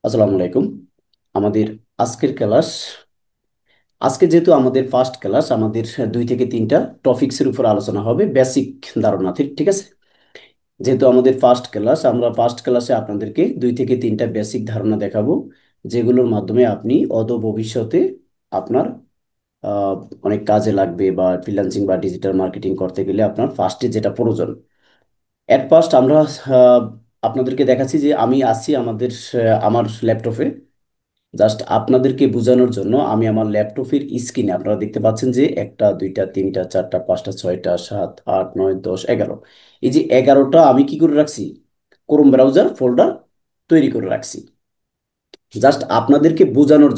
আসসালামু আলাইকুম। আমাদের আজকের ক্লাস, আজকে যেহেতু আমাদের ফার্স্ট ক্লাস, আমাদের 2 থেকে 3টা টপিক্সের উপর আলোচনা হবে, বেসিক ধারণা। ঠিক ঠিক আছে। যেহেতু আমাদের ফার্স্ট ক্লাস, আমরা ফার্স্ট ক্লাসে আপনাদেরকে 2 থেকে 3টা বেসিক ধারণা দেখাবো, যেগুলোর মাধ্যমে আপনি অদূর ভবিষ্যতে আপনার আহ, অনেক কাজে লাগবে, বা ফ্রিল্যান্সিং বা ডিজিটাল মার্কেটিং করতে গেলে আপনার ফার্স্টে যেটা প্রয়োজন। এট ফার্স্ট আমরা আহ, আপনাদেরকে দেখাচ্ছি যে আমি আছি আমার ল্যাপটপে। জাস্ট আপনাদেরকে বোঝানোর জন্য আমি আমার ল্যাপটপের স্ক্রিনে, আপনারা দেখতে পাচ্ছেন যে 1 2 3 4 5 6 7 8 9 10 11। এই যে 11টা আমি কি করে রাখছি, ক্রোম ব্রাউজার ফোল্ডার তৈরি করে রাখছি। জাস্ট আপনাদেরকে বোঝানোর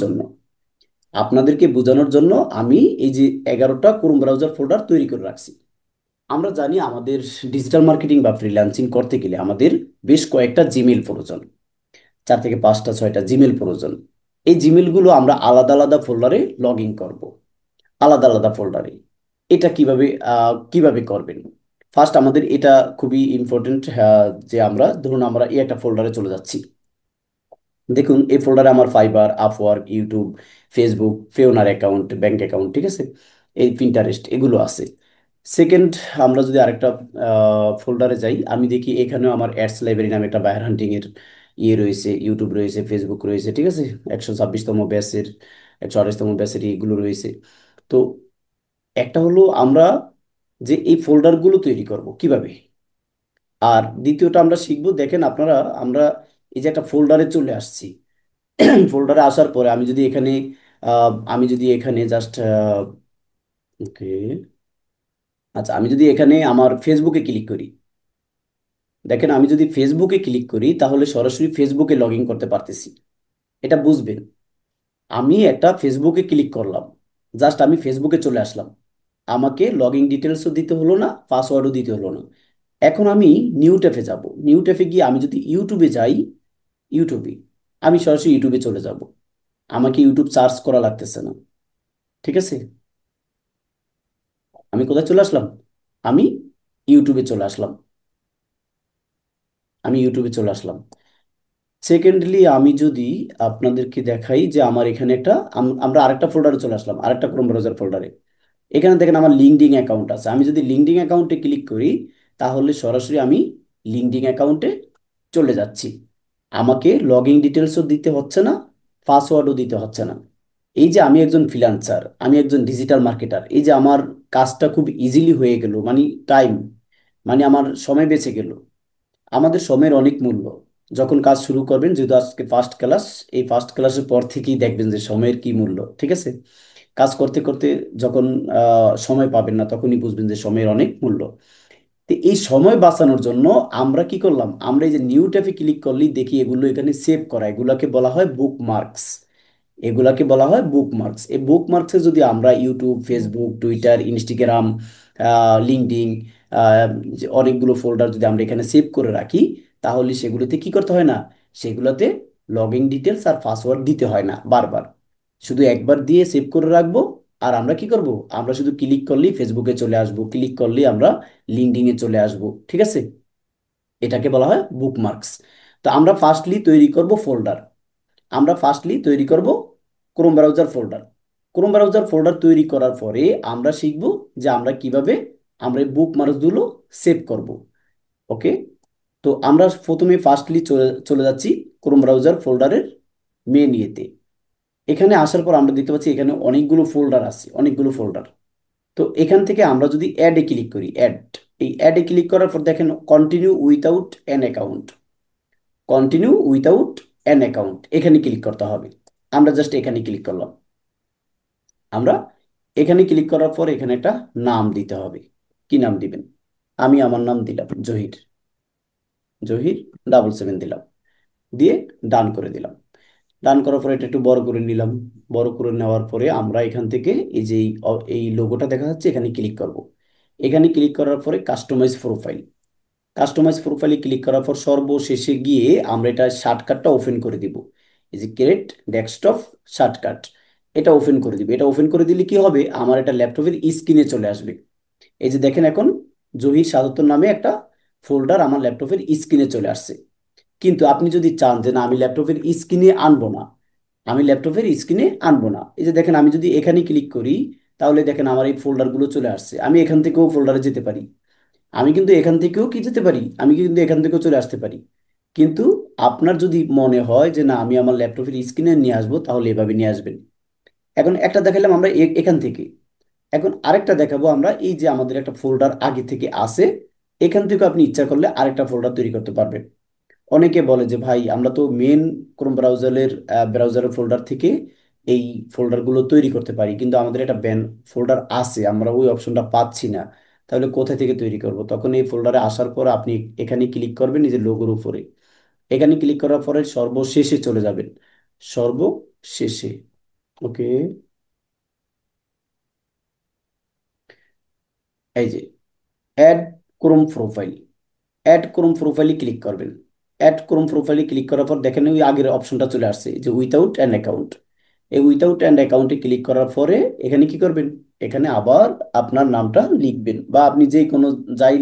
জন্য আমি এই যে 11টা ক্রোম ব্রাউজার ফোল্ডার তৈরি করে রাখছি। আমরা জানি আমাদের ডিজিটাল মার্কেটিং বা ফ্রিল্যান্সিং করতে গেলে আমাদের বেশ কয়েকটা জিমেল প্রয়োজন, 4 থেকে 5টা 6টা জিমেল প্রয়োজন। এই জিমেলগুলো আমরা আলাদা আলাদা ফোল্ডারে লগ ইন করবো, আলাদা আলাদা ফোল্ডারে। এটা কিভাবে করবেন? ফার্স্ট আমাদের এটা খুবই ইম্পর্টেন্ট, যে আমরা ধরুন আমরা এই একটা ফোল্ডারে চলে যাচ্ছি। দেখুন এই ফোল্ডারে আমার Fiverr, Upwork, YouTube, Facebook, Payoneer account, bank account, ঠিক আছে, এই পিন্টারেস্ট এগুলো আছে। সেকেন্ড, আমরা যদি আরেকটা ফোল্ডারে যাই, আমি দেখি এখানেও আমার অ্যাডস লাইব্রেরি নামে একটা বায়ার হান্টিং এর ইয়ে রয়েছে, ইউটিউব রয়েছে, ফেসবুক রয়েছে, ঠিক আছে। 126তম ব্যাচের, 128তম ব্যাচের এগুলো রয়েছে। তো একটা হলো আমরা যে এই ফোল্ডারগুলো তৈরি করব কিভাবে, আর দ্বিতীয়টা আমরা শিখবো। দেখেন আপনারা, আমরা এই যে একটা ফোল্ডারে চলে আসছি। ফোল্ডারে আসার পরে আমি যদি এখানে জাস্ট ওকে, আচ্ছা, আমি যদি এখানে আমার ফেসবুকে ক্লিক করি, দেখেন আমি যদি ফেসবুকে ক্লিক করি তাহলে সরাসরি ফেসবুকে লগ ইন করতে পারতেছি। এটা বুঝবেন। আমি একটা ফেসবুকে ক্লিক করলাম, জাস্ট আমি ফেসবুকে চলে আসলাম, আমাকে লগ ইন ডিটেলসও দিতে হলো না, পাসওয়ার্ডও দিতে হলো না। এখন আমি নিউ ট্যাবে যাব। নিউ ট্যাবে গিয়ে আমি যদি ইউটিউবে যাই, ইউটিউবে আমি সরাসরি ইউটিউবে চলে যাব। আমাকে ইউটিউব সার্চ করা লাগতেছে না, ঠিক আছে। আমি কোথায় চলে আসলাম? আমি ইউটিউবে চলে আসলাম। আমি ইউটিউবে চলে আসলাম। সেকেন্ডলি আমি যদি আপনাদেরকে দেখাই যে আমার এখানে আমরা আরেকটা ফোল্ডারে চলে আসলাম, আরেকটা ক্রোম ব্রাউজার ফোল্ডারে। এখানে দেখেন আমার লিঙ্কডইন অ্যাকাউন্ট আছে। আমি যদি লিঙ্কডইন অ্যাকাউন্টে ক্লিক করি তাহলে সরাসরি আমি লিঙ্কডইন অ্যাকাউন্টে চলে যাচ্ছি। আমাকে লগ ইন ডিটেলসও দিতে হচ্ছে না, পাসওয়ার্ডও দিতে হচ্ছে না। এই যে আমি একজন ফ্রিল্যান্সার, আমি একজন ডিজিটাল মার্কেটার, এই যে আমার কাজটা খুব ইজিলি হয়ে গেল, মানে টাইম, মানে আমার সময় বেঁচে গেল। আমাদের সময়ের অনেক মূল্য। যখন কাজ শুরু করবেন, যেহেতু আজকে ফার্স্ট ক্লাস, এই ফার্স্ট ক্লাসের পর থেকেই দেখবেন যে সময়ের কি মূল্য, ঠিক আছে। কাজ করতে করতে যখন সময় পাবেন না, তখনই বুঝবেন যে সময়ের অনেক মূল্য। তো এই সময় বাঁচানোর জন্য আমরা কি করলাম, আমরা এই যে নিউ ট্যাবে ক্লিক করলেই দেখি এগুলো এখানে সেভ করা, এগুলাকে বলা হয় বুকমার্কস। এগুলাকে বলা হয় বুকমার্কস। এই বুকমার্কসে যদি আমরা YouTube, Facebook, Twitter, Instagram, LinkedIn, যে অনেকগুলো ফোল্ডার যদি আমরা এখানে সেভ করে রাখি, তাহলে সেগুলোতে কি করতে হয় না, সেগুলোতে লগ ইন ডিটেলস আর পাসওয়ার্ড দিতে হয় না বারবার। শুধু একবার দিয়ে সেভ করে রাখবো। আর আমরা কি করব, আমরা শুধু ক্লিক করলেই ফেসবুকে চলে আসবো, ক্লিক করলেই আমরা লিঙ্কডইনে চলে আসবো, ঠিক আছে। এটাকে বলা হয় বুকমার্কস। তো আমরা ফার্স্টলি তৈরি করব Chrome browser folder. Chrome browser folder তৈরি করার পরে আমরা শিখব যে আমরা কিভাবে আমরা এই বুকমার্কসগুলো সেভ করব। ওকে। তো আমরা প্রথমে ফার্স্টলি চলে চলে যাচ্ছি ক্রোম ব্রাউজার ফোল্ডারের মেন ইয়েতে। এখানে আসার পর আমরা দেখতে পাচ্ছি এখানে অনেকগুলো ফোল্ডার আছে, অনেকগুলো ফোল্ডার। তো এখান থেকে আমরা যদি অ্যাডে ক্লিক করি, এই অ্যাডে ক্লিক করার পর দেখেন continue without an account, continue without an account, এখানে ক্লিক করতে হবে। আমরা জাস্ট এখানে ক্লিক করলাম। আমরা এখানে ক্লিক করার পর এখানে একটা নাম দিতে হবে। কি নাম দিবেন? আমি আমার নাম দিলাম জহির, জহির 77 দিলাম, দিয়ে ডান করে দিলাম। ডান করার পরে এটা একটু বড় করে নিলাম। বড় করে নেওয়ার পরে আমরা এখান থেকে এই যে এই লোগোটা দেখা যাচ্ছে, এখানে ক্লিক করব। এখানে ক্লিক করার পরে কাস্টমাইজ প্রোফাইল, কাস্টমাইজ প্রোফাইলে ক্লিক করার পর সর্বশেষে গিয়ে আমরা এটা শর্টকাটটা ওপেন করে দিব। এই যে ক্রিয়েট ডেস্কটপ শর্টকাট, এটা ওপেন করে দিব। এটা ওপেন করে দিলে কি হবে, আমার এটা ল্যাপটপের স্ক্রিনে চলে আসবে। এই যে দেখেন এখন জহির 77 নামে একটা ফোল্ডার আমার ল্যাপটপের স্ক্রিনে চলে আসছে। কিন্তু আপনি যদি চান যে না আমি ল্যাপটপের স্ক্রিনে আনবো না, আমি ল্যাপটপের স্ক্রিনে আনবো না, এই যে দেখেন আমি যদি এখানে ক্লিক করি, তাহলে দেখেন আমার এই ফোল্ডারগুলো চলে আসছে। আমি এখান থেকেও ফোল্ডারে যেতে পারি, আমি কিন্তু এখান থেকেও কি যেতে পারি, আমি কিন্তু এখান থেকেও চলে আসতে পারি। কিন্তু আপনার যদি মনে হয় যে না আমি আমার ল্যাপটপের স্ক্রিনে নিয়ে আসবো, তাহলে এভাবে নিয়ে আসবেন। এখন একটা দেখালাম আমরা এখান থেকে। এখন আরেকটা দেখাবো আমরা, এই যে আমাদের একটা ফোল্ডার আগে থেকে আছে, এখান থেকে আপনি ইচ্ছা করলে আরেকটা ফোল্ডার তৈরি করতে পারবেন। অনেকে বলে যে ভাই আমরা তো মেন ক্রোম ব্রাউজারের ফোল্ডার থেকে এই ফোল্ডারগুলো তৈরি করতে পারি, কিন্তু আমাদের একটা ব্যান ফোল্ডার আছে, আমরা ওই অপশনটা পাচ্ছি না, তাহলে কোথা থেকে তৈরি করব? তখন এই ফোল্ডারে আসার পর আপনি এখানে ক্লিক করবেন, নিজের লোগোর উপরে। এখানে ক্লিক করার পরে সর্বশেষে চলে যাবেন, সর্বশেষে। ওকে, এই যে add Chrome profile, add Chrome প্রোফাইলে ক্লিক করবেন। অ্যাড ক্রোম প্রোফাইলে ক্লিক করার পর দেখেন ওই আগের অপশনটা চলে আসছে যে উইথাউট অ্যান অ্যাকাউন্ট। এই উইথাউট অ্যান অ্যাকাউন্টে ক্লিক করার পরে এখানে কি করবেন, এখানে আবার আপনার নামটা লিখবেন, বা আপনি যে কোনো যাই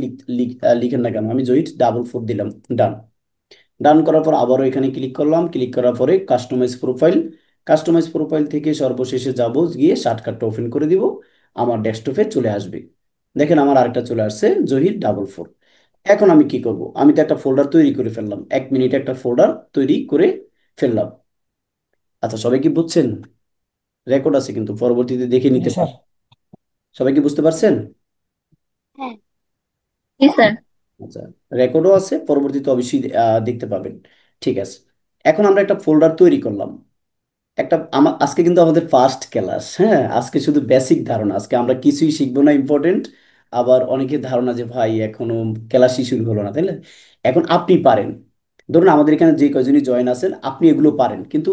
লিখেন না কেন, আমি জহির ডাবল ফোর দিলাম। ডান। ডান করার পর আবারও এখানে ক্লিক করলাম, ক্লিক করার পরে কাস্টমাইজ প্রোফাইল। কাস্টমাইজ প্রোফাইল থেকে সর্বশেষে যাব, গিয়ে শর্টকাটটা ওপেন করে দিব, আমার ডেস্কটপে চলে আসবে। দেখেন আমার আরেকটা চলে আসছে, জহির ডাবল ফোর। এখন আমি কি করব, আমি তো একটা ফোল্ডার তৈরি করে ফেললাম, 1 মিনিটে একটা ফোল্ডার তৈরি করে ফেললাম। আচ্ছা, সবাই কি বুঝছেন? রেকর্ড আছে কিন্তু, পরবর্তীতে দেখে জি নিতে স্যার। পারেন। সবাই কি বুঝতে পারছেন? হ্যাঁ। জি স্যার। আচ্ছা, রেকর্ডও আছে, পরবর্তীতে অবশ্যই দেখতে পাবেন। ঠিক আছে, এখন আমরা একটা ফোল্ডার তৈরি করলাম। আজকে কিন্তু আমাদের ফার্স্ট ক্লাস, হ্যাঁ, আজকে শুধু বেসিক ধারণা, আজকে আমরা কিছুই শিখবো না ইম্পর্টেন্ট। আবার অনেকের ধারণা যে ভাই এখনো ক্লাসই শুরু হলো না, তাই না? এখন আপনি পারেন, ধরুন আমাদের এখানে যে কয়জনই জয়েন আছেন আপনি এগুলো পারেন, কিন্তু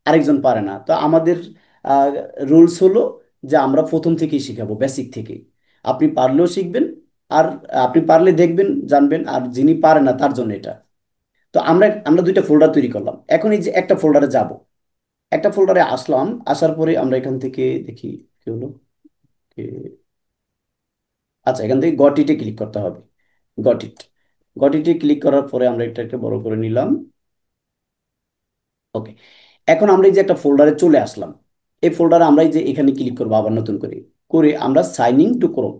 আরেকজন পারে না, তো আমাদের রুলস হলো যে আমরা প্রথম থেকেই শিখাবো, বেসিক থেকে। আপনি পারলেও শিখবেন, আর আপনি পারলে দেখবেন জানবেন, আর যিনি পারে না তার জন্য এটা। তো আমরা আমরা দুইটা ফোল্ডার তৈরি করলাম, এখন এই যে একটা ফোল্ডারে যাব, একটা ফোল্ডারে আসলাম, আসার পরে আমরা এখান থেকে দেখি কি হলো। আচ্ছা, এখান থেকে গট ইটে ক্লিক করতে হবে। Got it. গট ইটে ক্লিক করার পরে আমরা এটাকে বড় করে নিলাম। ওকে, এখন আমরা এই যে একটা ফোল্ডারে চলে আসলাম, এই ফোল্ডারে আমরা এই যে এখানে ক্লিক করবো আবার নতুন করে, করে আমরা sign in to Chrome.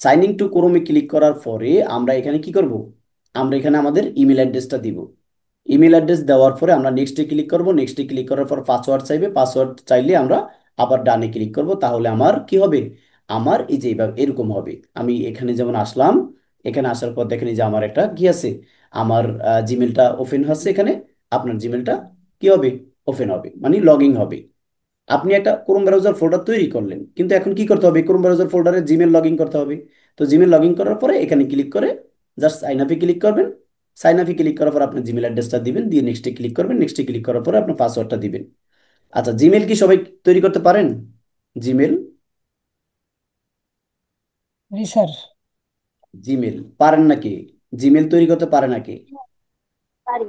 Sign in to ক্রোমে ক্লিক করার পরে আমরা এখানে কি করব, আমরা এখানে আমাদের ইমেল অ্যাড্রেসটা দিব। ইমেল অ্যাড্রেস দেওয়ার পরে আমরা নেক্সটে ক্লিক করব, নেক্সটে ক্লিক করার পর পাসওয়ার্ড চাইবে, পাসওয়ার্ড চাইলে আমরা আবার ডানে ক্লিক করব, তাহলে আমার কি হবে, আমার এই যে এইভাবে এরকম হবে। আমি এখানে যেমন আসলাম, এখানে আসার পর দেখেন এই যে আমার একটা কি আছে, আমার জিমেলটা ওপেন হচ্ছে এখানে, আপনার জিমেলটা কি হবে, ওপেন হবে, মানে লগ ইন হবে। আপনি একটা ক্রোম ব্রাউজার ফোল্ডার তৈরি করলেন, কিন্তু এখন কি করতে হবে, ক্রোম ব্রাউজার ফোল্ডারে জিমেল লগ ইন করতে হবে। তো জিমেল লগ ইন করার পরে এখানে ক্লিক করে জাস্ট সাইন আপে ক্লিক করবেন। সাইন আপে ক্লিক করার পর আপনার জিমেল অ্যাড্রেসটা দিবেন, দিয়ে নেক্সটে ক্লিক করবেন, নেক্সটে ক্লিক করার পরে আপনার পাসওয়ার্ডটা দিবেন। আচ্ছা, জিমেল কি সবাই তৈরি করতে পারেন? জিমেল, জি স্যার। জিমেল পারেন নাকি? জিমেল তৈরি করতে পারে নাকি? পারি।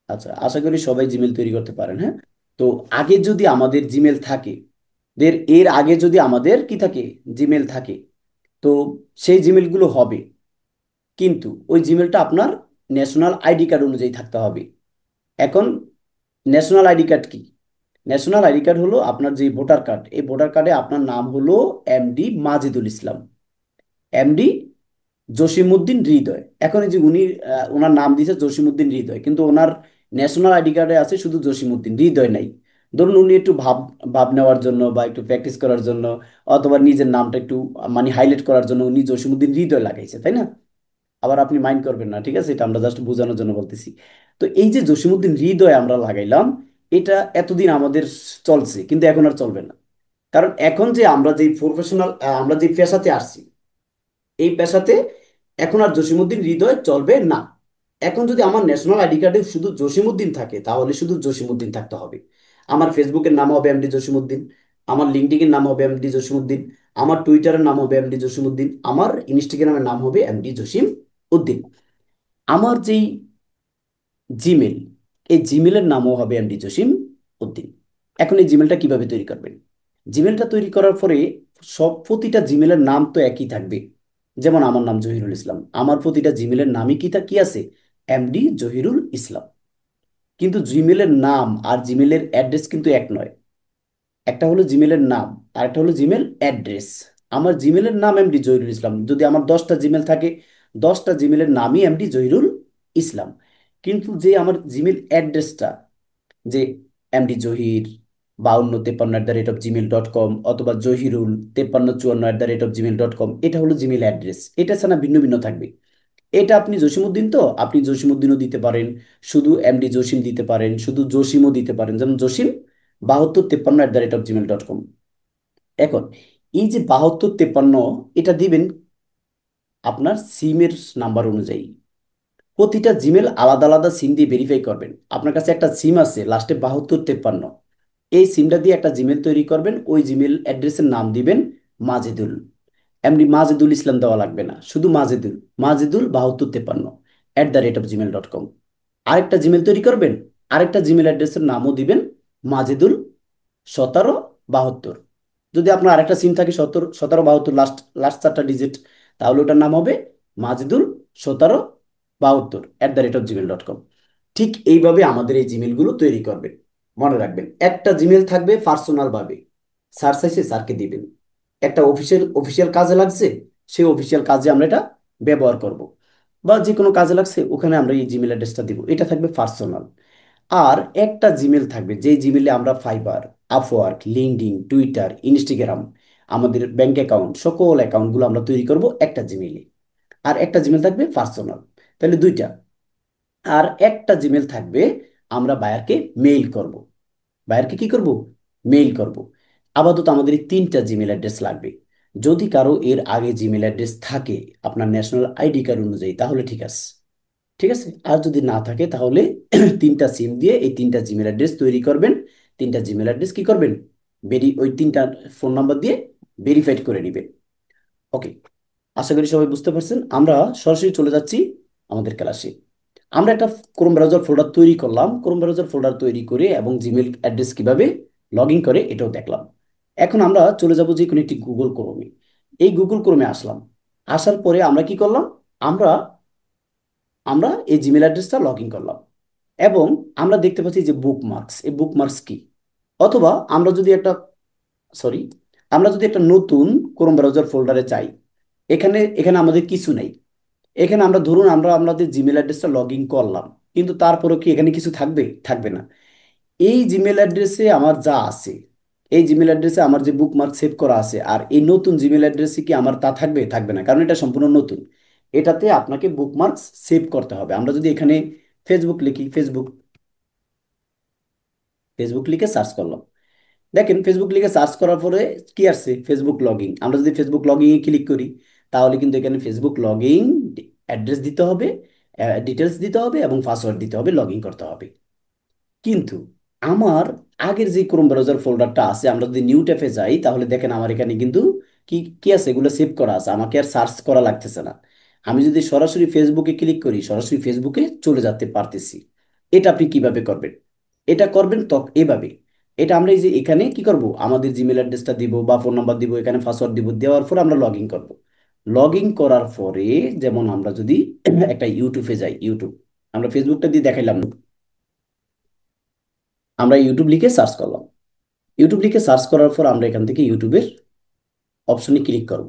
আচ্ছা, আশা করি সবাই জিমেল তৈরি করতে পারেন, হ্যাঁ। তো আগে যদি আমাদের জিমেল থাকে, এর আগে যদি আমাদের কি থাকে, জিমেল থাকে, তো সেই জিমেলগুলো হবে, কিন্তু ওই জিমেলটা আপনার ন্যাশনাল আইডি কার্ড অনুযায়ী থাকতে হবে। এখন ন্যাশনাল আইডি কার্ড কি? ন্যাশনাল আইডি কার্ড হলো আপনার যে ভোটার কার্ড, এই ভোটার কার্ডে আপনার নাম হলো এমডি মাজিদুল ইসলাম, এমডি জসিমউদ্দিন হৃদয়। এখন এই যে উনি ওনার নাম দিয়েছে জসিমউদ্দিন হৃদয়, কিন্তু ওনার ন্যাশনাল আইডি কার্ডে আছে শুধু জসিমউদ্দিন হৃদয় নাই। ধরুন উনি একটু ভাব ভাব নেওয়ার জন্য বা একটু প্র্যাকটিস করার জন্য, অথবা নিজের নামটা একটু মানে হাইলাইট করার জন্য উনি জসিমউদ্দিন হৃদয় লাগাইছে, তাই না? আবার আপনি মাইন্ড করবেন না, ঠিক আছে, এটা আমরা জাস্ট বোঝানোর জন্য বলতেছি। তো এই যে জসিমউদ্দিন হৃদয় আমরা লাগাইলাম, এটা এতদিন আমাদের চলছে, কিন্তু এখন আর চলবে না। কারণ এখন যে আমরা যে প্রফেশনাল, আমরা যে পেশাতে আসছি, এই পেশাতে এখন আর জসিমউদ্দিন হৃদয় চলবে না। এখন যদি আমার ন্যাশনাল আইডি কার্ডে শুধু জসিমউদ্দিন থাকে, তাহলে শুধু জসিমউদ্দিন থাকতে হবে। আমার ফেসবুকের নাম হবে এমডি জসিমউদ্দিন, আমার লিঙ্কডইনের নাম হবে এমডি জসিমউদ্দিন, আমার টুইটারের নাম হবে এমডি জসিমউদ্দিন, আমার ইনস্টাগ্রামের নাম হবে এমডি জসিম উদ্দিন। আমার যেই জিমেল, এই জিমেলের নামও হবে এমডি জসিম উদ্দিন। এখন এই জিমেলটা কিভাবে তৈরি করবেন? জিমেলটা তৈরি করার পরে প্রতিটা জিমেলের নাম তো একই থাকবে। যেমন আমার নাম জহিরুল ইসলাম, আমার প্রতিটা জিমেলের নামই কি আছে, এমডি জহিরুল ইসলাম। কিন্তু জিমেলের নাম আর জিমেলের অ্যাড্রেস কিন্তু এক নয়। একটা হলো জিমেলের নাম আর একটা হলো জিমেল অ্যাড্রেস। আমার জিমেলের নাম এমডি জহিরুল ইসলাম, যদি আমার 10টা জিমেল থাকে 10টা জিমেলের নামই এমডি জহিরুল ইসলাম। কিন্তু যে আমার জিমেল অ্যাড্রেসটা, যে এমডি জহির 5253@gmail.com অথবা জহিরুল 5354@gmail.com, এটা হলো জিমেল অ্যাড্রেস। এটা ছাড়া ভিন্ন ভিন্ন থাকবে। এটা আপনি জসিমউদ্দিন, তো আপনি জসিমউদ্দিনও দিতে পারেন, শুধু এমডি জসিম দিতে পারেন, শুধু জসিমও দিতে পারেন, যেমন জসিম 7253@gmail.com। এখন এই যে 7253, এটা দিবেন আপনার সিমের নাম্বার অনুযায়ী। প্রতিটা জিমেল আলাদা আলাদা সিম দিয়ে ভেরিফাই করবেন। আপনার কাছে একটা সিম আছে লাস্টে 7253, এই সিমটা দিয়ে একটা জিমেল তৈরি করবেন, ওই জিমেল অ্যাড্রেসের নাম দিবেন মাজেদুল। এমনি মাজেদুল ইসলাম দেওয়া লাগবে না, শুধু মাজেদুল, মাজেদুল 7253@gmail.com। আরেকটা জিমেল তৈরি করবেন, আরেকটা জিমেল অ্যাড্রেসের নামও দিবেন মাজেদুল 1772। যদি আপনার আরেকটা সিম থাকে 1772, লাস্ট লাস্ট 4টা ডিজিট, তাহলে ওটার নাম হবে মাজেদুল 1772@gmail.com। ঠিক এইভাবে আমাদের এই জিমেলগুলো তৈরি করবেন। মনে রাখবেন, একটা জিমেল থাকবে পার্সোনাল ভাবে, স্যার চাইছে স্যারকে দিবেন। একটা অফিসিয়াল অফিসিয়াল কাজে লাগছে, সেই অফিসিয়াল কাজে আমরা এটা ব্যবহার করব। বা যে কোনো কাজে লাগছে ওখানে আমরা এই জিমেল অ্যাড্রেসটা দিব, এটা থাকবে পার্সোনাল। আর একটা জিমেল থাকবে, যে জিমেলে আমরা fibre, Upwork, LinkedIn, Twitter, Instagram, আমাদের ব্যাংক অ্যাকাউন্ট, সকল অ্যাকাউন্টগুলো আমরা তৈরি করব একটা জিমেলে। আর একটা জিমেল থাকবে পার্সোনাল, তাহলে দুইটা। আর একটা জিমেল থাকবে আমরা বায়ারকে মেইল করব। বায়ারকে কি করব? মেইল করব। আপাতত আমাদের এই 3টা জিমেল অ্যাড্রেস লাগবে। যদি কারো এর আগে জিমেল অ্যাড্রেস থাকে আপনার ন্যাশনাল আইডি কার্ড অনুযায়ী, তাহলে ঠিক আছে। ঠিক আছে, আর যদি না থাকে তাহলে 3টা সিম দিয়ে এই 3টা জিমেল অ্যাড্রেস তৈরি করবেন। 3টা জিমেল অ্যাড্রেস কি করবেন? ওই 3টা ফোন নাম্বার দিয়ে ভেরিফাইড করে নেবেন। ওকে, আশা করি সবাই বুঝতে পারছেন। আমরা সরাসরি চলে যাচ্ছি আমাদের ক্লাসে। আমরা একটা ক্রোম ব্রাউজার ফোল্ডার তৈরি করলাম, ক্রোম ব্রাউজার ফোল্ডার তৈরি করে এবং জিমেল অ্যাড্রেস কিভাবে লগ ইন করে এটাও দেখলাম। এখন আমরা চলে যাব যে কোনো একটি গুগল ক্রোমে। এই গুগল ক্রোমে আসলাম। আসার পরে আমরা কি করলাম? আমরা আমরা এই জিমেল অ্যাড্রেসটা লগ ইন করলাম এবং আমরা দেখতে পাচ্ছি যে বুকমার্কস, এই বুকমার্কস কি। অথবা আমরা যদি একটা, সরি, আমরা যদি একটা নতুন ক্রোম ব্রাউজার ফোল্ডারে চাই, এখানে এখানে আমাদের কিছু নেই। এখানে আমরা ধরুন আমরা আমাদের জিমেল অ্যাড্রেসটা লগ ইন করলাম, কিন্তু তারপরেও কি এখানে কিছু থাকবে? থাকবে না। এই জিমেল অ্যাড্রেসে আমার যা আছে, এই জিমেল অ্যাড্রেসে আমার যে বুকমার্ক সেভ করা আছে, আর এই নতুন জিমেল অ্যাড্রেসে কি আমার তা থাকবে? থাকবে না, কারণ এটা সম্পূর্ণ নতুন। এটাতে আপনাকে বুকমার্ক সেভ করতে হবে। আমরা যদি এখানে ফেসবুক লিখি, ফেসবুক, ফেসবুক লিখে সার্চ করলাম, দেখেন ফেসবুক লিখে সার্চ করার পরে কি আসছে? Facebook log in. আমরা যদি ফেসবুক লগ ইনে ক্লিক করি, তাহলে কিন্তু এখানে ফেসবুক লগ ইন অ্যাড্রেস দিতে হবে, ডিটেলস দিতে হবে এবং পাসওয়ার্ড দিতে হবে, লগ ইন করতে হবে। কিন্তু আমার আগের যে ক্রোম ব্রাউজার ফোল্ডারটা আছে, আমরা যদি নিউ ট্যাবে যাই, তাহলে দেখেন আমার এখানে কিন্তু কি কি আছে, এগুলো সেভ করা আছে, আমাকে আর সার্চ করা লাগতেছে না। আমি যদি সরাসরি ফেসবুকে ক্লিক করি, সরাসরি ফেসবুকে চলে যেতে পারতেছি। এটা আপনি কিভাবে করবেন? এটা করবেন তো এভাবে। এটা আমরা এই যে এখানে কি করব, আমাদের জিমেল অ্যাড্রেসটা দিব বা ফোন নাম্বার দিব, এখানে পাসওয়ার্ড দিব, দেওয়ার পরে আমরা লগ ইন করবো। লগ ইন করার পরে যেমন আমরা যদি একটা ইউটিউবে যাই, ইউটিউব, আমরা ফেসবুকটা দিয়ে দেখাইলাম না। আমরা ইউটিউব লিখে সার্চ করলাম। ইউটিউব লিখে সার্চ করার পর আমরা এখান থেকে ইউটিউবের অপশনে ক্লিক করব।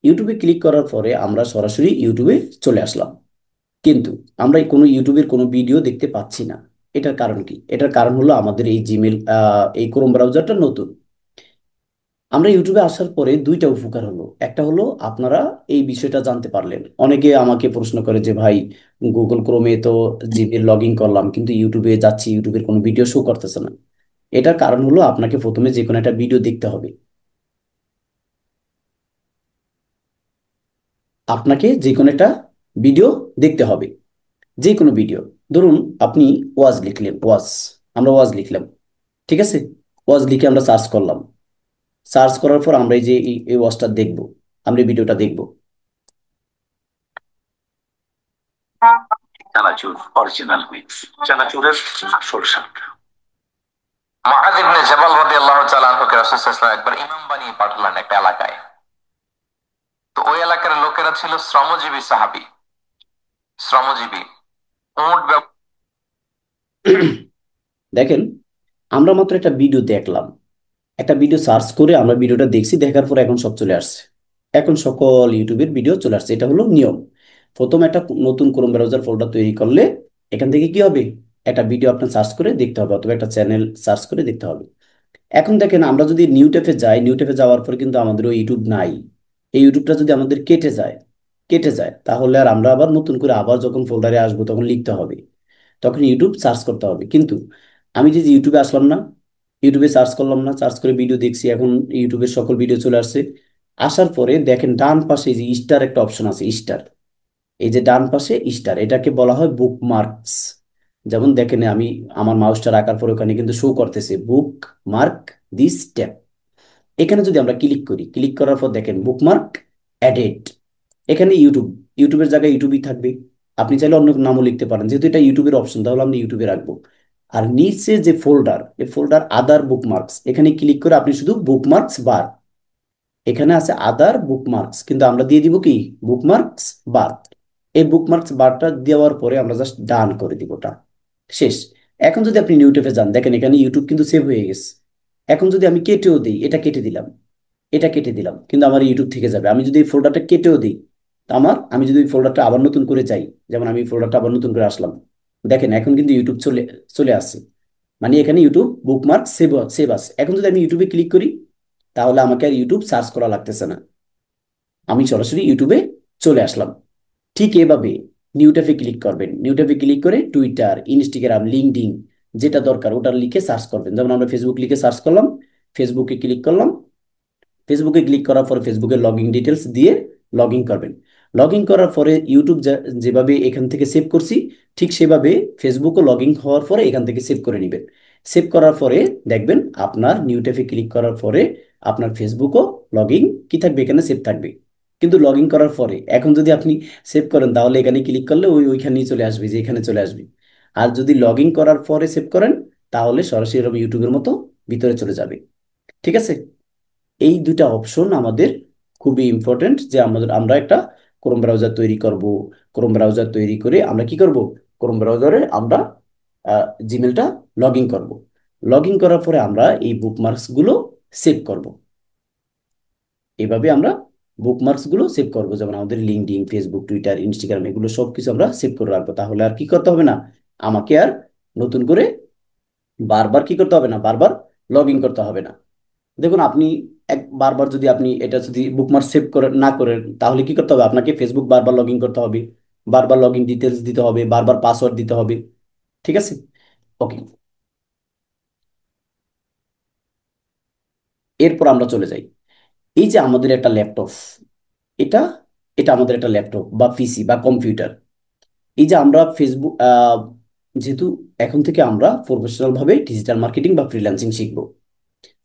ইউটিউবে ক্লিক করার পরে আমরা সরাসরি ইউটিউবে চলে আসলাম। কিন্তু আমরা এই কোনো ইউটিউবের কোনো ভিডিও দেখতে পাচ্ছি না। এটার কারণ কি? এটার কারণ হলো আমাদের এই জিমেল, এই ক্রোম ব্রাউজারটা নতুন। আমরা ইউটিউবে আসার পরে দুইটা উপকার হলো। একটা হলো আপনারা এই বিষয়টা জানতে পারলেন। অনেকে আমাকে প্রশ্ন করে যে ভাই, গুগল ক্রোমে তো জিমেল লগ ইন করলাম, কিন্তু ইউটিউবে যাচ্ছি, ইউটিউবের কোনো ভিডিও শো করতেছে না। এটার কারণ হলো আপনাকে প্রথমে যে কোনো একটা ভিডিও দেখতে হবে। আপনাকে যে কোনো একটা ভিডিও দেখতে হবে, যে কোনো ভিডিও। ধরুন আপনি ওয়াজ লিখলেন, ওয়াজ, আমরা ওয়াজ লিখলাম, ঠিক আছে? ওয়াজ লিখে আমরা সার্চ করলাম। সার্চ করার পর আমরা এই যে এই ওয়াজটা দেখব, আমরা এই ভিডিওটা দেখব। চানাচুর অরিজিনাল মিক্স, চানাচুরের আসল স্বাদ। মুআয ইবনে জাবাল রাদিয়াল্লাহু তাআলা আনহুকে রাসূল সাল্লাল্লাহু আলাইহি ওয়াসাল্লাম একবার ইমাম বানিয়ে পাঠালেন একটা এলাকায়। তো ওই এলাকার লোকেরা ছিল শ্রমজীবী সাহাবী, শ্রমজীবী। দেখেন, আমরা মাত্র একটা ভিডিও দেখলাম, একটা ভিডিও সার্চ করে আমরা ভিডিওটা দেখছি, দেখার পর এখন সব চলে আসছে। এখন সকল ইউটিউবের ভিডিও চলে আসছে, এটা হলো নিয়ম। প্রথম একটা নতুন ক্রোম ব্রাউজার ফোল্ডার তৈরি করলে এখান থেকে কি হবে, একটা ভিডিও আপনার সার্চ করে দেখতে হবে অথবা একটা চ্যানেল সার্চ করে দেখতে হবে। এখন দেখেন, আমরা যদি নিউ ট্যাবে যাই, নিউ ট্যাবে যাওয়ার পরে কিন্তু আমাদের ওই ইউটিউব নাই। এই ইউটিউবটা যদি আমাদের কেটে যায় তাহলে আর আমরা আবার নতুন করে আবার যখন ফোল্ডারে আসবো তখন লিখতে হবে, তখন ইউটিউব সার্চ করতে হবে। কিন্তু আমি যে যে ইউটিউবে আসলাম না, ইউটিউবে সার্চ করলাম না, সার্চ করে ভিডিও দেখছি, এখন ইউটিউবের সকল ভিডিও চলে আসছে। আসার পরে দেখেন ডান পাশে এই যে স্টার একটা অপশন আছে, স্টার, এই যে ডান পাশে স্টার, এটাকে বলা হয় বুকমার্কস। যেমন দেখেন, আমি আমার মাউসটা রাখার পরে ওখানে কিন্তু শো করতেছে বুক মার্ক দিস ট্যাব। এখানে যদি আমরা ক্লিক করি, ক্লিক করার পর দেখেন বুকমার্ক অ্যাডেড। এখানে ইউটিউব, ইউটিউবের জায়গায় ইউটিউবই থাকবে। আপনি চাইলে অন্য নামও লিখতে পারেন, যেহেতু এটা ইউটিউবের অপশন তাহলে আমরা ইউটিউবে রাখবো। আর নিচে যে ফোল্ডার, এই ফোল্ডার আদার বুকমার্কস, এখানে ক্লিক করে আপনি শুধু বুকমার্কস বার, এখানে আছে আদার বুকমার্কস, কিন্তু আমরা দিয়ে দিব কি বুকমার্কস বার। এই বুকমার্কস বারটা দেওয়ার পরে আমরা জাস্ট ডান করে দিব, ওটা শেষ। এখন যদি আপনি ইউটিউবে যান, দেখেন এখানে ইউটিউব কিন্তু সেভ হয়ে গেছে। এখন যদি আমি কেটেও দিই, এটা কেটে দিলাম, এটা কেটে দিলাম, কিন্তু আমার ইউটিউব থেকে যাবে। আমি যদি এই ফোল্ডারটা কেটেও দিই, তা আমি যদি এই ফোল্ডারটা আবার নতুন করে যাই, যেমন আমি এই ফোল্ডারটা আবার নতুন করে আসলাম, দেখেন এখন কিন্তু ইউটিউব চলে চলে আসছে। মানে এখানে ইউটিউব বুকমার্ক সেভ সেভ আছে। এখন যদি আমি ইউটিউবে ক্লিক করি, তাহলে আমাকে আর ইউটিউব সার্চ করা লাগতেছে না, আমি সরাসরি ইউটিউবে চলে আসলাম। ঠিক এভাবে নিউ ট্যাবে ক্লিক করবেন, নিউ ট্যাবে ক্লিক করে টুইটার, ইনস্টাগ্রাম, লিঙ্কডইন, যেটা দরকার ওটা লিখে সার্চ করবেন। যেমন আমরা ফেসবুক লিখে সার্চ করলাম, ফেসবুকে ক্লিক করলাম, ফেসবুকে ক্লিক করার পরে ফেসবুকের লগ ইন ডিটেলস দিয়ে লগ ইন করবেন। লগ ইন করার পরে ইউটিউব যেভাবে এখান থেকে সেভ করছি, ঠিক সেভাবে ফেসবুকও লগ ইন হওয়ার পরে এখান থেকে সেভ করে নেবেন। সেভ করার পরে দেখবেন আপনার নিউ ট্যাবে ক্লিক করার পরে আপনার ফেসবুকও লগ ইন কি থাকবে, এখানে সেভ থাকবে। কিন্তু লগ ইন করার পরে এখন যদি আপনি সেভ করেন, তাহলে এখানে ক্লিক করলে ওইখানেই চলে আসবে, যে এখানে চলে আসবে। আর যদি লগ ইন করার পরে সেভ করেন, তাহলে সরাসরি এরকম ইউটিউবের মতো ভিতরে চলে যাবে। ঠিক আছে? এই দুইটা অপশন আমাদের খুবই ইম্পর্টেন্ট, যে আমরা একটা ক্রোম ব্রাউজার তৈরি করব। ক্রোম ব্রাউজার তৈরি করে আমরা কি করব, ক্রোম ব্রাউজারে আমরা জিমেলটা লগ ইন করবো। লগ ইন করার পরে আমরা এই বুকমার্কস গুলো সেভ করব। এভাবে আমরা বুকমার্কস গুলো সেভ করব, যেমন আমাদের লিঙ্কডইন, ফেসবুক, টুইটার, ইনস্টাগ্রাম, এগুলো সব কিছু আমরা সেভ করে রাখবো। তাহলে আর কি করতে হবে না, আমাকে আর নতুন করে বারবার কি করতে হবে না, বারবার লগ ইন করতে হবে না। দেখুন, আপনি বারবার যদি আপনি এটা যদি বুকমার্ক সেভ করে না করেন, তাহলে কি করতে হবে, আপনাকে ফেসবুক বারবার লগ ইন করতে হবে, বারবার লগ ইন ডিটেলস দিতে হবে, বারবার পাসওয়ার্ড দিতে হবে। ঠিক আছে? ওকে, এরপর আমরা চলে যাই। এই যে আমাদের একটা ল্যাপটপ, এটা এটা আমাদের একটা ল্যাপটপ বা পিসি বা কম্পিউটার। এই যে আমরা ফেসবুক, যেহেতু এখন থেকে আমরা প্রফেশনাল ভাবে ডিজিটাল মার্কেটিং বা ফ্রিল্যান্সিং শিখবো,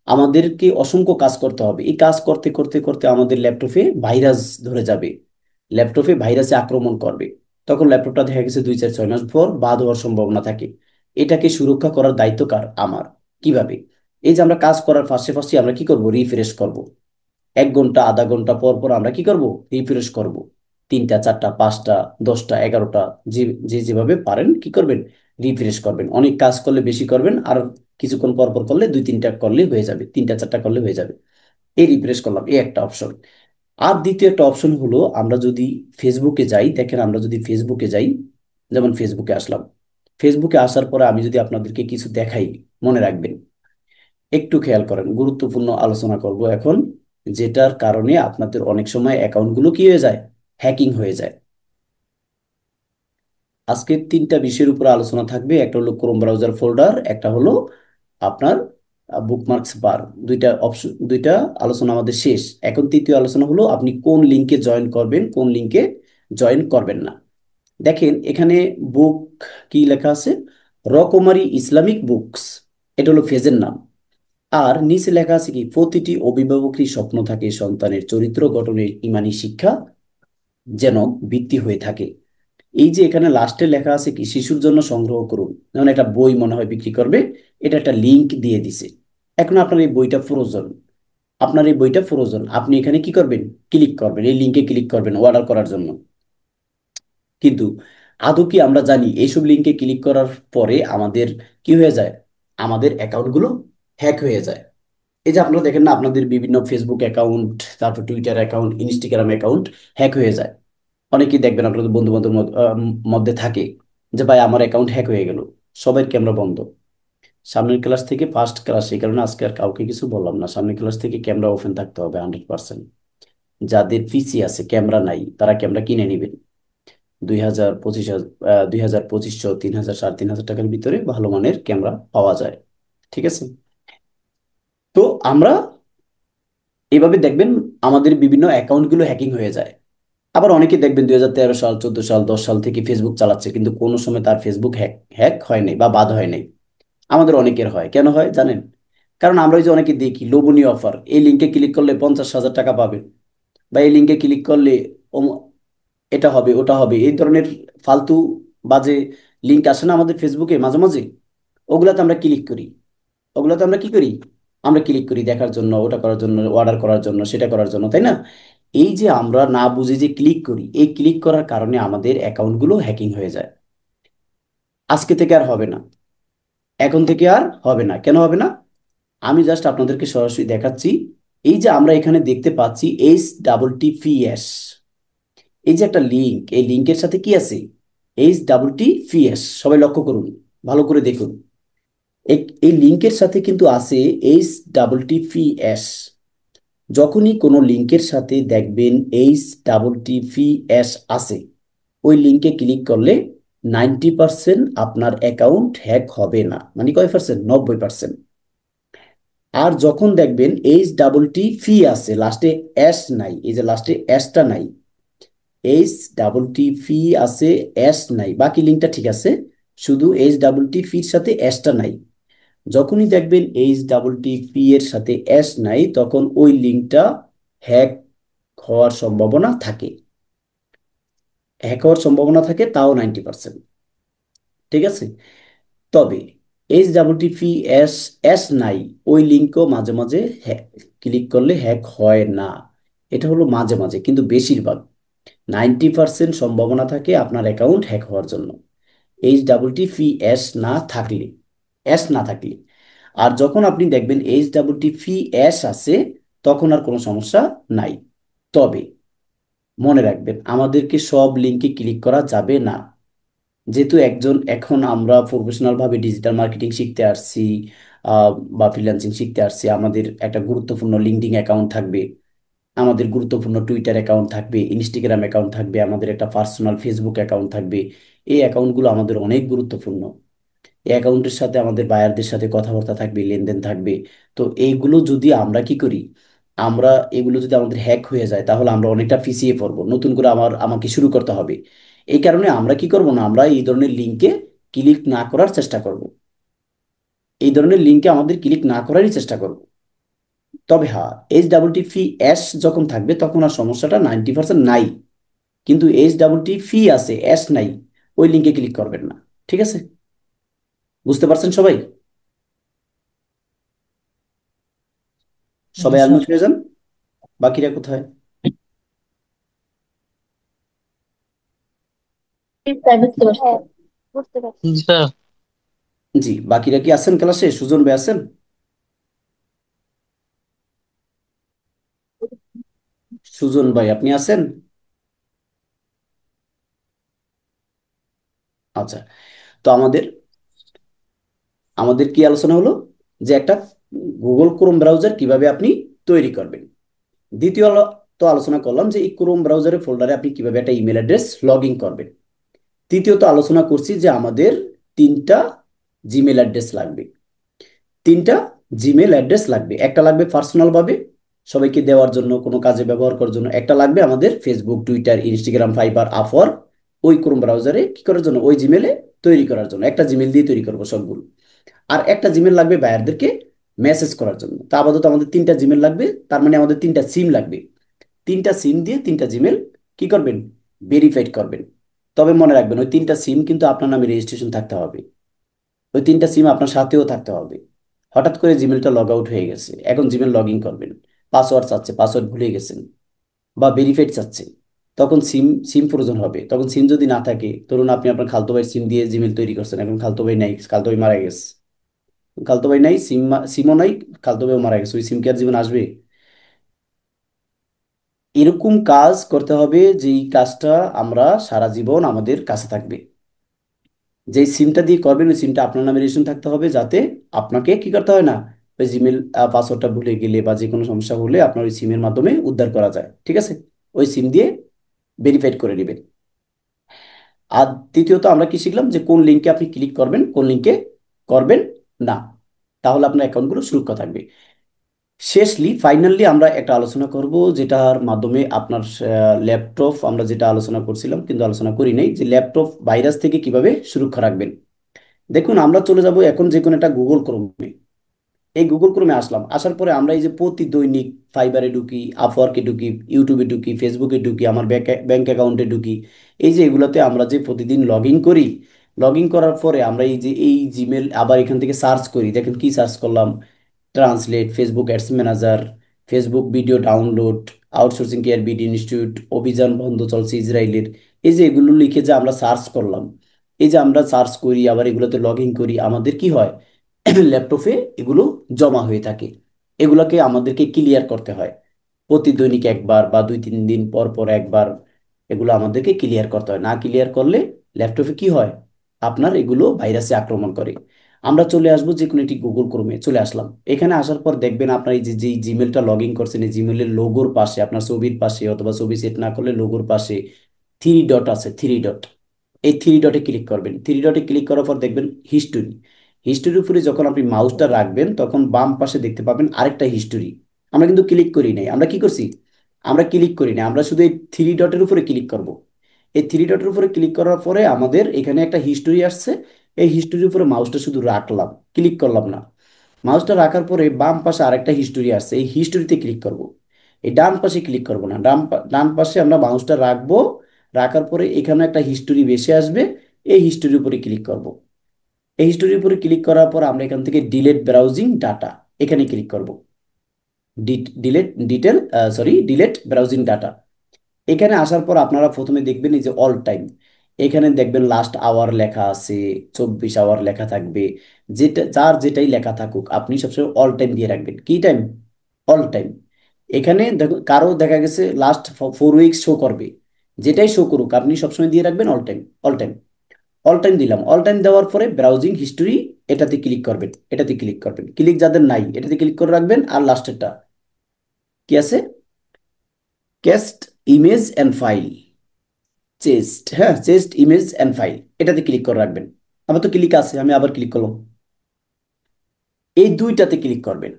আমাদেরকে অসংখ্য কাজ করতে হবে। এই কাজ করতে করতে করতে আমাদের ল্যাপটপে ভাইরাস ধরে যাবে, ল্যাপটপে ভাইরাসে আক্রমণ করবে। তখন ল্যাপটপটা দেখা গেছে 2 4 6 মাস পর বাদ হওয়ার সম্ভাবনা থাকে। এটাকে সুরক্ষা করার দায়িত্ব কার, আমার। কিভাবে? এই যে আমরা কাজ করার ফার্স্টে ফার্স্টে আমরা কি করব, রিফ্রেশ করব। 1 ঘন্টা আধা ঘন্টা পর পর আমরা কি করব, রিফ্রেশ করব। 3টা 4টা 5টা 10টা 11টা, যে যে যেভাবে পারেন কি করবেন, রিফ্রেশ করবেন। অনেক কাজ করলে বেশি করবেন, আর কিছুক্ষণ পর পর করলে 2 3টা করলে হয়ে যাবে, 3টা 4টা করলে হয়ে যাবে। এই রিফ্রেশ করলাম, এই একটা অপশন। আর দ্বিতীয় একটা অপশন হলো, আমরা যদি ফেসবুকে যাই, দেখেন আমরা যদি ফেসবুকে যাই, যেমন ফেসবুকে আসলাম, ফেসবুকে আসার পরে আমি যদি আপনাদেরকে কিছু দেখাই, মনে রাখবেন, একটু খেয়াল করেন, গুরুত্বপূর্ণ আলোচনা করব এখন, যেটার কারণে আপনাদের অনেক সময় অ্যাকাউন্টগুলো কি হয়ে যায়, হ্যাকিং হয়ে যায়। আজকে 3টা বিষয়ের উপর আলোচনা থাকবে, একটা হলো ক্রোম ব্রাউজার ফোল্ডার, একটা হলো আপনার বুকমার্কস বার। দুইটা অপশন, দুইটা আলোচনা আমাদের শেষ। এখন তৃতীয় আলোচনা হলো আপনি কোন লিঙ্কে জয়েন করবেন, কোন লিঙ্কে জয়েন করবেন না। দেখেন এখানে বুক কি লেখা আছে, রকমারি ইসলামিক বুকস, এটা হলো ফেজের নাম। আর নিচে লেখা আছে কি, প্রতিটি অভিভাবকেরই স্বপ্ন থাকে সন্তানের চরিত্র গঠনের ইমানি শিক্ষা যেন ভিত্তি হয়ে থাকে। এই যে এখানে লাস্টে লেখা আছে কি, শিশুর জন্য সংগ্রহ করুন, যেমন একটা বই মনে হয় বিক্রি করবে, এটা একটা লিংক দিয়ে দিছে। এখন আপনার এই বইটা প্রয়োজন, আপনার এই বইটা প্রয়োজন, আপনি এখানে কি করবেন, ক্লিক করবেন, এই লিংকে ক্লিক করবেন অর্ডার করার জন্য। কিন্তু আদৌ কি আমরা জানি এইসব লিঙ্কে ক্লিক করার পরে আমাদের কি হয়ে যায়? আমাদের অ্যাকাউন্টগুলো হ্যাক হয়ে যায়। এই যে আপনারা দেখেন না, আপনাদের বিভিন্ন ফেসবুক অ্যাকাউন্ট, তারপর Twitter account, Instagram account hack হয়ে যায়। অনেকেই দেখবেন আপনাদের বন্ধু বান্ধবের মধ্যে থাকে যে ভাই আমার অ্যাকাউন্ট হ্যাক হয়ে গেল, সবার ক্যামেরা বন্ধ। সামনের ক্লাস থেকে ফার্স্ট ক্লাস, এই কারণে আজকে আর কাউকে কিছু বললাম না, সামনের ক্লাস থেকে ক্যামেরা ওপেন থাকতে হবে 100%। যাদের পিসি আছে ক্যামেরা নাই তারা ক্যামেরা কিনে নেবেন। 2,000 25,000 3,000 3,500 টাকার ভিতরে ভালো মানের ক্যামেরা পাওয়া যায়। ঠিক আছে? তো আমরা এভাবে দেখবেন আমাদের বিভিন্ন অ্যাকাউন্টগুলো হ্যাকিং হয়ে যায়। আবার অনেকে দেখবেন 2013 সাল 14 সাল 10 সাল থেকে ফেসবুক চালাচ্ছে, কিন্তু কোনো সময় তার ফেসবুক হ্যাক হ্যাক হয় নাই বা বাদ হয় নাই। আমাদের অনেকের হয়, কেন হয় জানেন? কারণ আমরা ওই যে অনেকে দেখি লোভনীয় অফার, এই লিঙ্কে ক্লিক করলে 50,000 টাকা পাবেন, বা এই লিঙ্কে ক্লিক করলে এটা হবে ওটা হবে, এই ধরনের ফালতু বাজে লিঙ্ক আসে না আমাদের ফেসবুকে মাঝে মাঝে। ওগুলাতে আমরা ক্লিক করি। ওগুলাতে আমরা কি করি? আমরা ক্লিক করি দেখার জন্য, ওটা করার জন্য, অর্ডার করার জন্য, সেটা করার জন্য, তাই না? এই যে আমরা না বুঝে যে ক্লিক করি, এই ক্লিক করার কারণে আমাদের অ্যাকাউন্টগুলো হ্যাকিং হয়ে যায়। আজকে থেকে আর হবে না, এখন থেকে আর হবে না। কেন হবে না? আমি জাস্ট আপনাদেরকে সরাসরি দেখাচ্ছি। এই যে আমরা এখানে দেখতে পাচ্ছি HTTPS, এই যে একটা লিঙ্ক, এই লিঙ্কের সাথে কি আছে? HTTPS, সবাই লক্ষ্য করুন, ভালো করে দেখুন। এই লিঙ্কের সাথে কিন্তু আছে HTTPS। যখনই কোনো লিঙ্কের সাথে দেখবেন HTTPS আছে, ওই লিঙ্কে ক্লিক করলে 90% আপনার অ্যাকাউন্ট হ্যাক হবে না। মানে কয় পার্সেন্ট? 90%। আর যখন দেখবেন HTTP আছে, লাস্টে এস নাই, এই যে লাস্টে এসটা নাই, HTTP আছে, এস নাই, বাকি লিঙ্কটা ঠিক আছে, শুধু HTTP এর সাথে এসটা নাই। যখনই দেখবেন HTTP এর সাথে এস নাই, তখন ওই লিঙ্কটা হ্যাক হওয়ার সম্ভাবনা থাকে। হ্যাক হওয়ার সম্ভাবনা থাকে, তাও 90%। ঠিক আছে? তবে HTTPS এস নাই, ওই লিঙ্কও মাঝে মাঝে ক্লিক করলে হ্যাক হয় না। এটা হলো মাঝে মাঝে, কিন্তু বেশিরভাগ 90% সম্ভাবনা থাকে আপনার অ্যাকাউন্ট হ্যাক হওয়ার জন্য, HTTPS না থাকলে, এস না থাকলে। আর যখন আপনি দেখবেন HTTPS আছে, তখন আর কোনো সমস্যা নাই। তবে মনে রাখবেন আমাদেরকে সব লিঙ্কে ক্লিক করা যাবে না। যেহেতু এখন আমরা প্রফেশনাল ভাবে ডিজিটাল মার্কেটিং শিখতে আসছি, বা ফ্রিল্যান্সিং শিখতে আসছি, আমাদের একটা গুরুত্বপূর্ণ লিঙ্কডইন অ্যাকাউন্ট থাকবে, আমাদের গুরুত্বপূর্ণ টুইটার অ্যাকাউন্ট থাকবে, ইনস্টাগ্রাম অ্যাকাউন্ট থাকবে, আমাদের একটা পার্সোনাল ফেসবুক অ্যাকাউন্ট থাকবে। এই অ্যাকাউন্টগুলো আমাদের অনেক গুরুত্বপূর্ণ। এই অ্যাকাউন্টের সাথে আমাদের বায়ারদের সাথে কথাবার্তা থাকবে, লেনদেন থাকবে। তো এইগুলো যদি আমরা কি করি, আমরা এগুলো যদি আমাদের হ্যাক হয়ে যায়, তাহলে আমরা অনেকটা পিছিয়ে পড়বো, নতুন করে আমাকে শুরু করতে হবে। এই কারণে আমরা কি করব না, আমরা এই ধরনের লিঙ্কে ক্লিক না করার চেষ্টা করব। এই ধরনের লিঙ্কে আমাদের ক্লিক না করারই চেষ্টা করব। তবে হ্যাঁ, HTTPS যখন থাকবে তখন আর সমস্যাটা 90% নাই। কিন্তু HTTP আছে, এস নাই, ওই লিঙ্কে ক্লিক করবেন না। ঠিক আছে? বুঝতে পারছেন সবাই? জি সবাই স্যার। আনমিউট হয়ে যান। বাকিরা কোথায়? জি স্যার, বুঝতে পারছি। হ্যাঁ, বুঝতে পারছি। জি স্যার। জি, বাকিরা কি আছেন ক্লাসে? সুজন ভাই আছেন? সুজন ভাই আপনি আছেন? আচ্ছা। তো আমাদের আমাদের কি আলোচনা হলো, যে একটা গুগল ক্রোম ব্রাউজার কিভাবে আপনি তৈরি করবেন। দ্বিতীয় তো আলোচনা করলাম যে এই ক্রোম ব্রাউজারের ফোল্ডারে আপনি কিভাবে একটা ইমেল অ্যাড্রেস লগ ইন করবেন। তৃতীয়ত আলোচনা করছি যে আমাদের তিনটা জিমেল অ্যাড্রেস লাগবে। তিনটা জিমেল অ্যাড্রেস লাগবে। একটা লাগবে পার্সোনাল ভাবে সবাইকে দেওয়ার জন্য, কোনো কাজে ব্যবহার করার জন্য। একটা লাগবে আমাদের Facebook, Twitter, Instagram, fibre, Upwork, ওই ক্রোম ব্রাউজারে কি করার জন্য, ওই জিমেলে তৈরি করার জন্য। একটা জিমেল দিয়ে তৈরি করবো সবগুলো। আর একটা জিমেল লাগবে বায়ারদেরকে মেসেজ করার জন্য। তা আপাতত আমাদের তিনটা জিমেল লাগবে, তার মানে আমাদের তিনটা সিম লাগবে। তিনটা সিম দিয়ে তিনটা জিমেল কি করবেন? ভেরিফাইড করবেন। তবে মনে রাখবেন ওই তিনটা সিম কিন্তু আপনার নামে রেজিস্ট্রেশন থাকতে হবে। ওই তিনটা সিম আপনার সাথেও থাকতে হবে। হঠাৎ করে জিমেলটা লগ আউট হয়ে গেছে, এখন জিমেল লগ ইন করবেন, পাসওয়ার্ড চাচ্ছে, পাসওয়ার্ড ভুলে গেছেন, বা ভেরিফাইড চাচ্ছে, তখন সিম সিম প্রয়োজন হবে। তখন সিম যদি না থাকে, ধরুন আপনি আপনার খালতো ভাইয়ের সিম দিয়ে জিমেল তৈরি করছেন, এখন খালতো ভাই নাই, খালতো ভাই মারা গেছে, খালতো ভাই নাই, সিমও নাই, খালতো ভাইও মারা গেছে, ওই সিম কি আর জীবন আসবে? এরকম কাজ করতে হবে যেই কাজটা আমরা সারা জীবন আমাদের কাছে থাকবে। যেই সিমটা দিয়ে করবেন ওই সিমটা আপনার নামে রেজিস্ট্রেশন থাকতে হবে, যাতে আপনাকে কি করতে হয় না, ওই জিমেল পাসওয়ার্ডটা ভুলে গেলে বা যে কোনো সমস্যা হলে আপনার ওই সিমের মাধ্যমে উদ্ধার করা যায়। ঠিক আছে, ওই সিম দিয়ে ভেরিফাইড করে নেবেন। আর তৃতীয়ত আমরা কি শিখলাম যে কোন লিঙ্কে আপনি ক্লিক করবেন, কোন লিঙ্কে করবেন না, তাহলে আপনার অ্যাকাউন্টগুলো সুরক্ষা থাকবে। শেষলি ফাইনালি আমরা একটা আলোচনা করব, যেটার মাধ্যমে আপনার ল্যাপটপ, আমরা যেটা আলোচনা করছিলাম কিন্তু আলোচনা করি নাই, যে ল্যাপটপ ভাইরাস থেকে কিভাবে সুরক্ষা রাখবেন। দেখুন আমরা চলে যাব এখন যে কোনো একটা গুগল ক্রোমে। এই গুগল ক্রোমে আসলাম, আসার পরে আমরা এই যে প্রতি দৈনিক ফাইবারে ঢুকি, আপওয়ার্কে ঢুকি, ইউটিউবে ঢুকি, ফেসবুকে ঢুকি, আমার ব্যাংক অ্যাকাউন্টে ঢুকি, এই যে এগুলোতে আমরা যে প্রতিদিন লগ ইন করি, লগ ইন করার পরে আমরা এই যে এই জিমেল আবার এখান থেকে সার্চ করি, দেখেন কি সার্চ করলাম, translate, Facebook ads manager, Facebook video download, outsourcing care BD institute, অভিযান বন্ধ চলছে ইসরায়েলের, এই যে এগুলো লিখে যে আমরা সার্চ করলাম, এই যে আমরা সার্চ করি আবার এগুলোতে লগ ইন করি, আমাদের কি হয়, ল্যাপটপে এগুলো জমা হয়ে থাকে। এগুলোকে আমাদেরকে ক্লিয়ার করতে হয় প্রতি দৈনিক একবার বা 2-3 দিন পর পর একবার, এগুলো আমাদেরকে ক্লিয়ার করতে হয়। না ক্লিয়ার করলে ল্যাপটপে কি হয়, আপনার এগুলো ভাইরাসে আক্রমণ করে। আমরা চলে আসবো যে কোনো একটি গুগল ক্রোমে, চলে আসলাম, এখানে আসার পর দেখবেন আপনার এই যে যেই জিমেলটা লগ ইন করছেন এই জিমেলের লোগোর পাশে, আপনার ছবির পাশে অথবা ছবি সেট না করলে লোগোর পাশে থ্রি ডট আছে, থ্রি ডট। এই থ্রি ডটে ক্লিক করবেন, থ্রি ডটে ক্লিক করার পর দেখবেন হিস্টোরি। হিস্টোরির উপরে যখন আপনি মাউসটা রাখবেন তখন বাম পাশে দেখতে পাবেন আরেকটা হিস্টোরি। আমরা কিন্তু ক্লিক করি নাই, আমরা কি করছি, আমরা ক্লিক করি না, আমরা শুধু এই থ্রি ডটের উপরে ক্লিক করব। এই থ্রি ডটের উপরে ক্লিক করার পরে আমাদের এখানে একটা হিস্টোরি আসছে, এই হিস্টোরির উপরে মাউসটা শুধু রাখলাম, ক্লিক করলাম না। মাউসটা রাখার পরে বাম পাশে আরেকটা হিস্টোরি আসছে, এই হিস্টোরিতে ক্লিক করব। এই ডান পাশে ক্লিক করব না, ডান পাশে আমরা মাউসটা রাখবো, রাখার পরে এখানে একটা হিস্টোরি ভেসে আসবে, এই হিস্টোরির উপরে ক্লিক করব। এই হিস্টোরির উপরে ক্লিক করার পর আমরা এখান থেকে ডিলেট ব্রাউজিং ডাটা, এখানে ক্লিক করব। ডিলেট ব্রাউজিং ডাটা, এখানে আসার পর আপনারা প্রথমে দেখবেন এই যে অল টাইম, এখানে দেখবেন লাস্ট আওয়ার লেখা আছে, 24 আওয়ার লেখা থাকবে, যেটা যার যেটাই লেখা থাকুক আপনি সবসময় অল টাইম দিয়ে রাখবেন। কি টাইম, অল টাইম। এখানে দেখো কারো দেখা গেছে লাস্ট 4 উইকস শো করবে, যেটাই শো করুক আপনি সবসময় দিয়ে রাখবেন all time, all time. All time দিলাম, অল টাইম দেওয়ার পরে ব্রাউজিং হিস্টোরি, এটাতে ক্লিক করবেন, এটাতে ক্লিক করবেন, ক্লিক যাদের নাই এটাতে ক্লিক করে রাখবেন। আর লাস্টেরটা কি আছে, কেস্ট ইমেজ অ্যান্ড ফাইল, চেস্ট, হ্যাঁ চেস্ট ইমেজ অ্যান্ড ফাইল, এটাতে ক্লিক করে রাখবেন। আমার তো ক্লিক আছে, আমি আবার ক্লিক করলাম, এই দুইটাতে ক্লিক করবেন।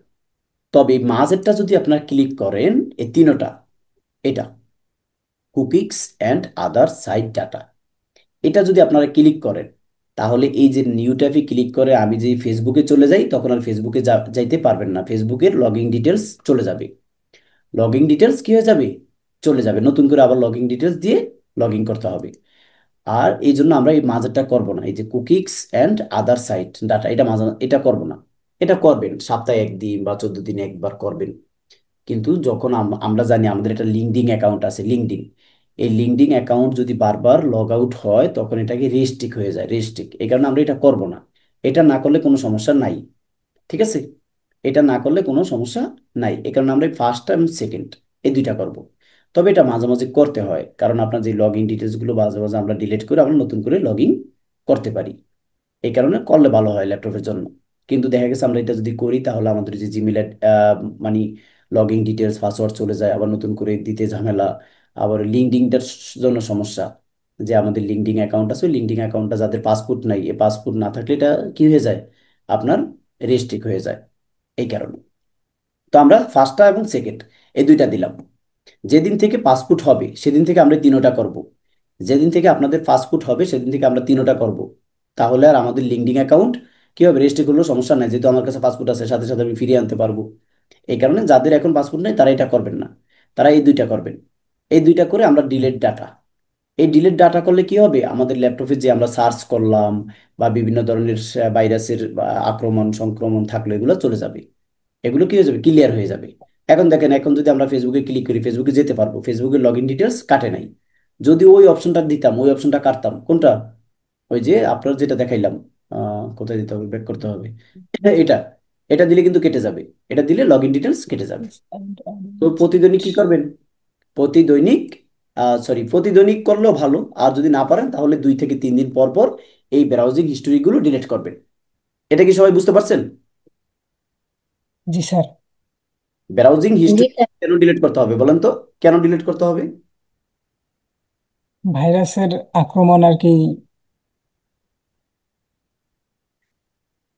তবে এই মাঝেরটা যদি আপনার ক্লিক করেন, এই তিনোটা, এটা cookies and other site data, এটা যদি আপনারা ক্লিক করেন, তাহলে এই যে নিউ ট্যাবে ক্লিক করে আমি যে ফেসবুকে চলে যাই তখন আর ফেসবুকে যাইতে পারবেন না, ফেসবুকের লগইন ডিটেলস চলে যাবে। লগইন ডিটেলস কি হয়ে যাবে, চলে যাবে, নতুন করে আবার লগইন ডিটেলস দিয়ে লগ ইন করতে হবে। আর এই জন্য আমরা এই মাঝেরটা করব না, এই যে cookies and other site data, এটা মাঝে এটা করব না। এটা করবেন সপ্তাহে একদিন বা 14 দিনে একবার করবেন। কিন্তু যখন আমরা জানি আমাদের একটা লিঙ্কডিন অ্যাকাউন্ট আছে, লিঙ্কডিন, এই লিঙ্কডিন অ্যাকাউন্ট যদি বারবার লগ আউট হয় তখন এটাকে রেস্ট্রিক্ট হয়ে যায়, রেস্ট্রিক্ট, এই কারণে আমরা এটা করব না। এটা না করলে কোনো সমস্যা নাই, ঠিক আছে, এটা না করলে কোনো সমস্যা নাই, এই কারণে আমরা ফার্স্ট এবং সেকেন্ড এই দুইটা করব। তবে এটা মাঝে মাঝে করতে হয়, কারণ আপনার যে লগ ইন ডিটেলসগুলো মাঝে মাঝে আমরা ডিলিট করে আমরা নতুন করে লগ ইন করতে পারি, এই কারণে করলে ভালো হয় ল্যাপটপের জন্য। কিন্তু দেখা গেছে আমরা এটা যদি করি তাহলে আমাদের যে জিমেলের মানে লগ ইন ডিটেলস পাসওয়ার্ড চলে যায়, আবার নতুন করে দিতে ঝামেলা, আবার লিঙ্কডিনটার জন্য সমস্যা, যে আমাদের লিঙ্কডিন অ্যাকাউন্ট আছে ওই লিঙ্কডিন অ্যাকাউন্টটা যাদের পাসপোর্ট নাই, এই পাসপোর্ট না থাকলে এটা কি হয়ে যায়, আপনার রেস্ট্রিক্ট হয়ে যায়, এই কারণে। তো আমরা ফার্স্টটা এবং সেকেন্ড এই দুইটা দিলাম। যেদিন থেকে পাসপোর্ট হবে সেদিন থেকে আমরা তিনোটা করব, যেদিন থেকে আপনাদের পাসপোর্ট হবে সেদিন থেকে আমরা তিনোটা করব। তাহলে আর আমাদের লিঙ্কডিন অ্যাকাউন্ট কি হবে, রেজিস্ট্রি করলেও সমস্যা নাই, যেহেতু আমার কাছে পাসপোর্ট আছে সাথে সাথে আমি ফিরিয়ে আনতে পারবো। এই কারণে যাদের এখন পাসপোর্ট নেই তারা এটা করবেন না, তারা এই দুইটা করবেন। এই দুইটা করে আমরা ডিলেট ডাটা, এই ডিলেট ডাটা করলে কি হবে, আমাদের ল্যাপটপে যে আমরা সার্চ করলাম বা বিভিন্ন ধরনের ভাইরাসের আক্রমণ সংক্রমণ থাকলে এগুলো চলে যাবে, এগুলো কি হয়ে যাবে, ক্লিয়ার হয়ে যাবে। এখন দেখেন, এখন যদি আমরা ফেসবুকে ক্লিক করি ফেসবুকে যেতে পারবো, ফেসবুকের লগ ইন ডিটেলস কাটে নাই। যদি ওই অপশনটা দিতাম, ওই অপশনটা কাটতাম কোনটা, ওই যে আপনার যেটা দেখাইলাম, কোথায় দিতে হবে, ব্যাক করতে হবে, এটা এটা দিলে কিন্তু কেটে যাবে, এটা দিলে লগ ইন ডিটেলস কেটে যাবে। তো প্রতিদিনই কি করবেন, প্রতিদৈনিক, সরি প্রতিদৈনিক করলেও ভালো, আর যদি না পারেন তাহলে 2 থেকে 3 দিন পর পর এই ব্রাউজিং হিস্টোরিগুলো ডিলিট করবেন। এটা কি সবাই বুঝতে পারছেন? জি স্যার। ব্রাউজিং জি হিস্টোরি স্যার। কেন ডিলিট করতে হবে বলেন তো, কেন ডিলিট করতে হবে? ভাইরাসের আক্রমণ আর কি।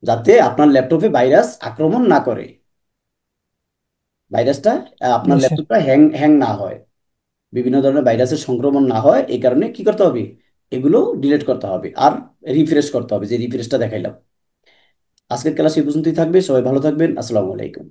যাতে আপনার ল্যাপটপে ভাইরাস আক্রমণ না করে, ভাইরাসটা আপনার জি স্যার। ল্যাপটপটা হ্যাং হ্যাং না হয়, বিভিন্ন ধরনের ভাইরাসের সংক্রমণ না হয়, এই কারণে কি করতে হবে, এগুলো ডিলিট করতে হবে আর রিফ্রেশ করতে হবে, যে রিফ্রেশটা দেখাইলাম। আজকের ক্লাস এই পর্যন্তই থাকবে, সবাই ভালো থাকবেন, আসসালামু আলাইকুম।